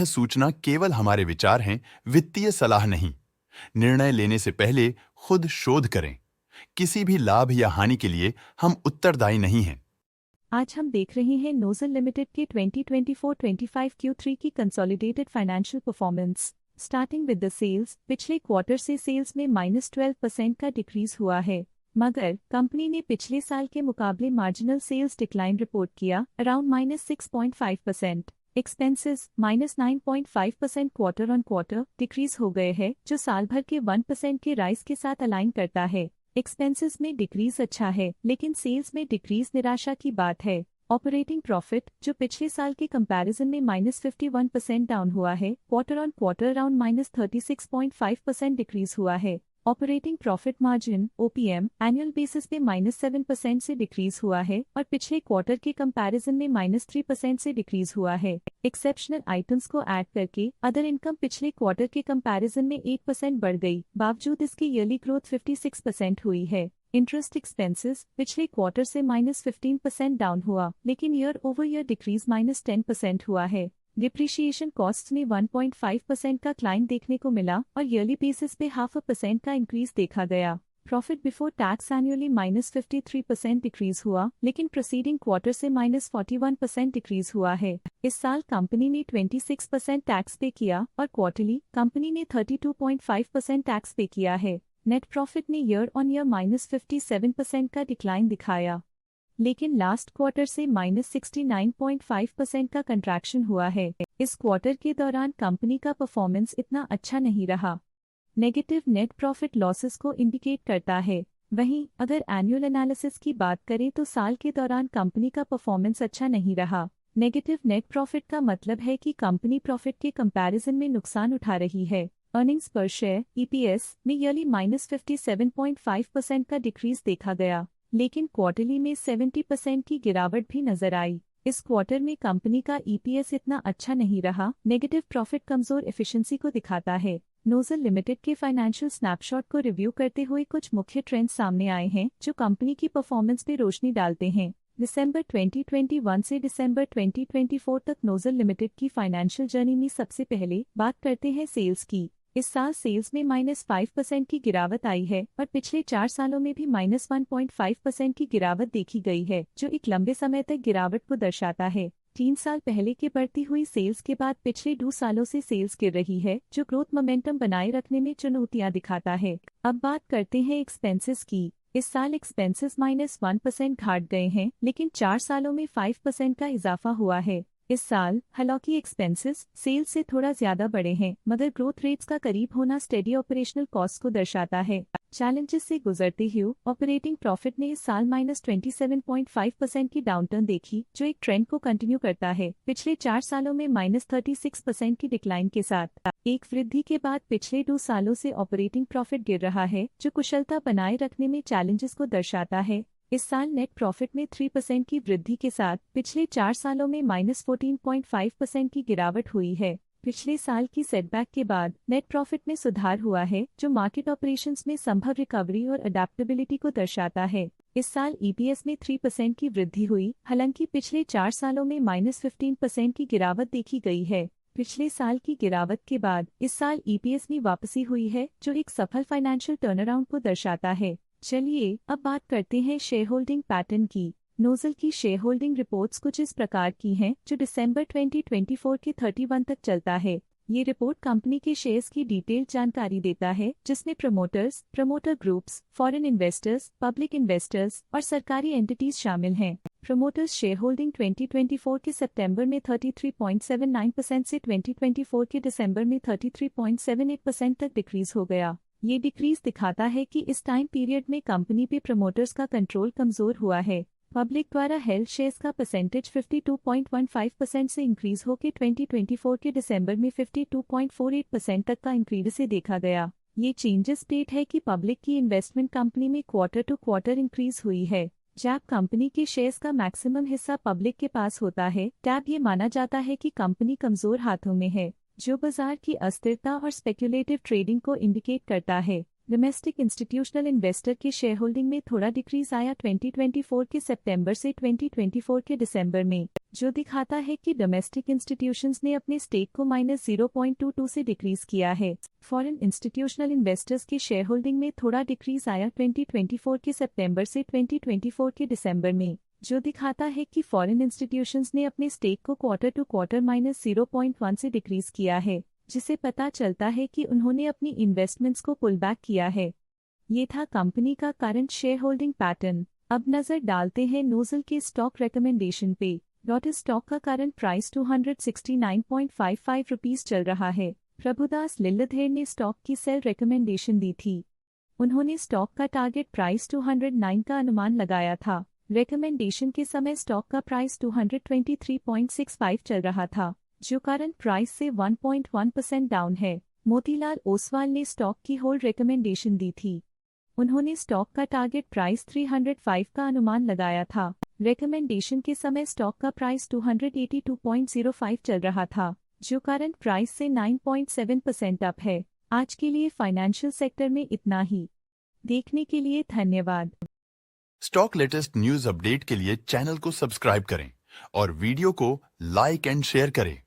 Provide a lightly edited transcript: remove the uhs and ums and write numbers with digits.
सूचना केवल हमारे विचार हैं, वित्तीय सलाह नहीं। निर्णय लेने से पहले खुद शोध करें। किसी भी लाभ या हानि के लिए हम उत्तरदायी नहीं हैं। आज हम देख रहे हैं नोजल लिमिटेड के 2024-25 Q3 की consolidated financial performance. Starting with the sales, पिछले क्वार्टर से सेल्स में -12% का डिक्रीज हुआ है, मगर कंपनी ने पिछले साल के मुकाबले मार्जिनल सेल्स डिक्लाइन रिपोर्ट किया, around -6.5%। Expenses -9.5% quarter on quarter decrease हो गए हैं, जो साल भर के 1% के राइज के साथ अलाइन करता है। एक्सपेंसेस में डिक्रीज अच्छा है, लेकिन सेल्स में डिक्रीज निराशा की बात है। ऑपरेटिंग प्रॉफिट, जो पिछले साल के कंपैरिजन में -51% डाउन हुआ है, quarter on quarter around -36.5% decrease हुआ है। ऑपरेटिंग प्रॉफिट मार्जिन (ओपीएम) एनुअल बेसिस पे -7% से डिक्रीज हुआ है और पिछले क्वार्टर के कंपैरिजन में -3% से डिक्रीज हुआ है। एक्सेप्शनल आइटम्स को ऐड करके अदर इनकम पिछले क्वार्टर के कंपैरिजन में 8% बढ़ गई, बावजूद इसके ईयरली ग्रोथ 56% हुई है। इंटरेस्ट एक्सपेंसेस पिछले क्वार्टर से -15% डाउन हुआ, लेकिन ईयर ओवर ईयर डिक्रीज -10% हुआ है। डिप्रिशिएशन कॉस्ट में 1.5% का क्लाइन देखने को मिला और ईयरली बेसिस पे 0.5% का इंक्रीज देखा गया। Profit before tax annually -53% decrease हुआ, लेकिन प्रोसीडिंग क्वार्टर से -41% डिक्रीज हुआ है। इस साल कंपनी ने 26% टैक्स पे किया और क्वार्टरली कंपनी ने 32.5% टैक्स पे किया है। नेट प्रॉफिट ने ईयर ऑन ईयर -57% का डिक्लाइन दिखाया, लेकिन लास्ट क्वार्टर से -69.5% का कंट्रैक्शन हुआ है। इस क्वार्टर के दौरान कंपनी का परफॉर्मेंस इतना अच्छा नहीं रहा। नेगेटिव नेट प्रॉफिट लॉसेस को इंडिकेट करता है। वहीं अगर एनुअल एनालिसिस की बात करें तो साल के दौरान कंपनी का परफॉर्मेंस अच्छा नहीं रहा। नेगेटिव नेट प्रॉफिट का मतलब है कि कंपनी प्रॉफिट के कंपैरिजन में नुकसान उठा रही है। अर्निंग्स पर शेयर (ईपीएस) में ईयरली -57.5% का डिक्रीज देखा गया, लेकिन क्वार्टरली में 70% की गिरावट भी नजर आई। इस क्वार्टर में कंपनी का ईपीएस इतना अच्छा नहीं रहा। नेगेटिव प्रॉफिट कमजोर एफिशिएंसी को दिखाता है। नोजल लिमिटेड के फाइनेंशियल स्नैपशॉट को रिव्यू करते हुए कुछ मुख्य ट्रेंड्स सामने आए हैं जो कंपनी की परफॉर्मेंस पे रोशनी डालते हैं। दिसंबर 2021 से दिसंबर 2024 तक नोजल लिमिटेड की फाइनेंशियल जर्नी में सबसे पहले बात करते हैं सेल्स की। इस साल सेल्स में -5% की गिरावट आई है और पिछले 4 सालों में भी -1.5% की गिरावट देखी गई है, जो एक लंबे समय तक गिरावट को दर्शाता है। 3 साल पहले के बढ़ती हुई सेल्स के बाद पिछले 2 सालों से सेल्स गिर रही है, जो ग्रोथ मोमेंटम बनाए रखने में चुनौतियां दिखाता है। अब बात करते हैं एक्सपेंसेस की। इस साल एक्सपेंसेस -1% घट गए हैं, लेकिन 4 सालों में 5% का इजाफा हुआ है। इस साल हालांकि एक्सपेंसेस सेल्स से थोड़ा ज्यादा बढ़े हैं, मगर ग्रोथ रेट्स का करीब होना स्टेडी ऑपरेशनल कॉस्ट को दर्शाता है। चैलेंजेस से गुजरते हुए ऑपरेटिंग प्रॉफिट ने इस साल -27.5% की डाउनटर्न देखी, जो एक ट्रेंड को कंटिन्यू करता है। पिछले 4 सालों में -36% की डिक्लाइन के साथ एक वृद्धि के बाद पिछले 2 सालों से ऑपरेटिंग प्रॉफिट गिर रहा है, जो कुशलता बनाए रखने में चैलेंजेस को दर्शाता है। इस साल नेट प्रॉफिट में 3% की वृद्धि के साथ पिछले 4 सालों में -14.5% की गिरावट हुई है। पिछले साल की सेटबैक के बाद नेट प्रॉफिट में सुधार हुआ है, जो मार्केट ऑपरेशंस में संभव रिकवरी और अडेप्टेबिलिटी को दर्शाता है। इस साल ईपीएस में 3% की वृद्धि हुई, हालांकि पिछले 4 सालों में -15% की गिरावट देखी गई है। पिछले साल की गिरावट के बाद इस साल ईपीएस में वापसी हुई है, जो एक सफल फाइनेंशियल टर्नअराउंड को दर्शाता है। चलिए अब बात करते हैं शेयर होल्डिंग पैटर्न की। नोजल की शेयर होल्डिंग रिपोर्ट्स कुछ इस प्रकार की हैं, जो दिसंबर 2024 के 31 तक चलता है। ये रिपोर्ट कंपनी के शेयर्स की डिटेल्ड जानकारी देता है, जिसमें promoters, promoter groups, foreign investors, public investors और सरकारी एंटिटीज शामिल हैं। प्रमोटर्स शेयर होल्डिंग 2024 के सितंबर में 33.79% से 2024 के दिसंबर में 33.78% तक डिक्रीज हो गया। ये डिक्रीज दिखाता है कि इस टाइम पीरियड में कंपनी पे प्रमोटर्स का कंट्रोल कमजोर हुआ है। पब्लिक द्वारा हेल्ड शेयर्स का परसेंटेज 52.15% से इंक्रीज होकर 2024 के दिसंबर में 52.48% तक का इंक्रीज से देखा गया। ये चेंजेस स्टेट है कि पब्लिक की इन्वेस्टमेंट कंपनी में क्वार्टर टू क्वार्टर इंक्रीज हुई है। जब कंपनी के शेयर्स का मैक्सिमम हिस्सा पब्लिक के पास होता है, तब ये माना जाता है कि कंपनी कमजोर हाथों में है, जो बाजार की अस्थिरता और स्पेक्युलेटिव ट्रेडिंग को इंडिकेट करता है। डोमेस्टिक इंस्टीट्यूशनल इन्वेस्टर के शेयर होल्डिंग में थोड़ा डिक्रीज आया 2024 के सितंबर से 2024 के दिसंबर में, जो दिखाता है कि डोमेस्टिक इंस्टीट्यूशंस ने अपने स्टेक को -0.22 से डिक्रीज किया है। फॉरेन इंस्टीट्यूशनल इन्वेस्टर्स के शेयर होल्डिंग में थोड़ा डिक्रीज आया 2024 के सितंबर से 2024 के दिसंबर में, जो दिखाता है कि फॉरेन इंस्टीट्यूशंस ने अपने स्टेक को क्वार्टर टू क्वार्टर -0.1 से डिक्रीज किया है, जिसे पता चलता है कि उन्होंने अपनी इन्वेस्टमेंट्स को पुल बैक किया है। ये था कंपनी का करंट शेयर होल्डिंग पैटर्न। अब नजर डालते हैं नोजल के स्टॉक रिकमेंडेशन पे। लॉटस स्टॉक का करंट प्राइस 269.55 रुपीस चल रहा है। प्रभुदास लिल्लाधर ने स्टॉक की सेल रिकमेंडेशन दी थी। उन्होंने स्टॉक का टारगेट प्राइस 209 का अनुमान लगाया था। रिकमेंडेशन के समय स्टॉक का प्राइस 223.65 चल रहा था, जो करंट प्राइस से 1.1% डाउन है। मोतीलाल ओसवाल ने स्टॉक की होल्ड रिकमेंडेशन दी थी। उन्होंने स्टॉक का टारगेट प्राइस 305 का अनुमान लगाया था। रिकमेंडेशन के समय स्टॉक का प्राइस 282.05 चल रहा था, जो करंट प्राइस से 9.7% अप है। आज के लिए फाइनेंशियल सेक्टर में इतना ही। देखने के लिए धन्यवाद। स्टॉक लेटेस्ट न्यूज अपडेट के लिए चैनल को सब्सक्राइब करें और वीडियो को लाइक एंड शेयर करें।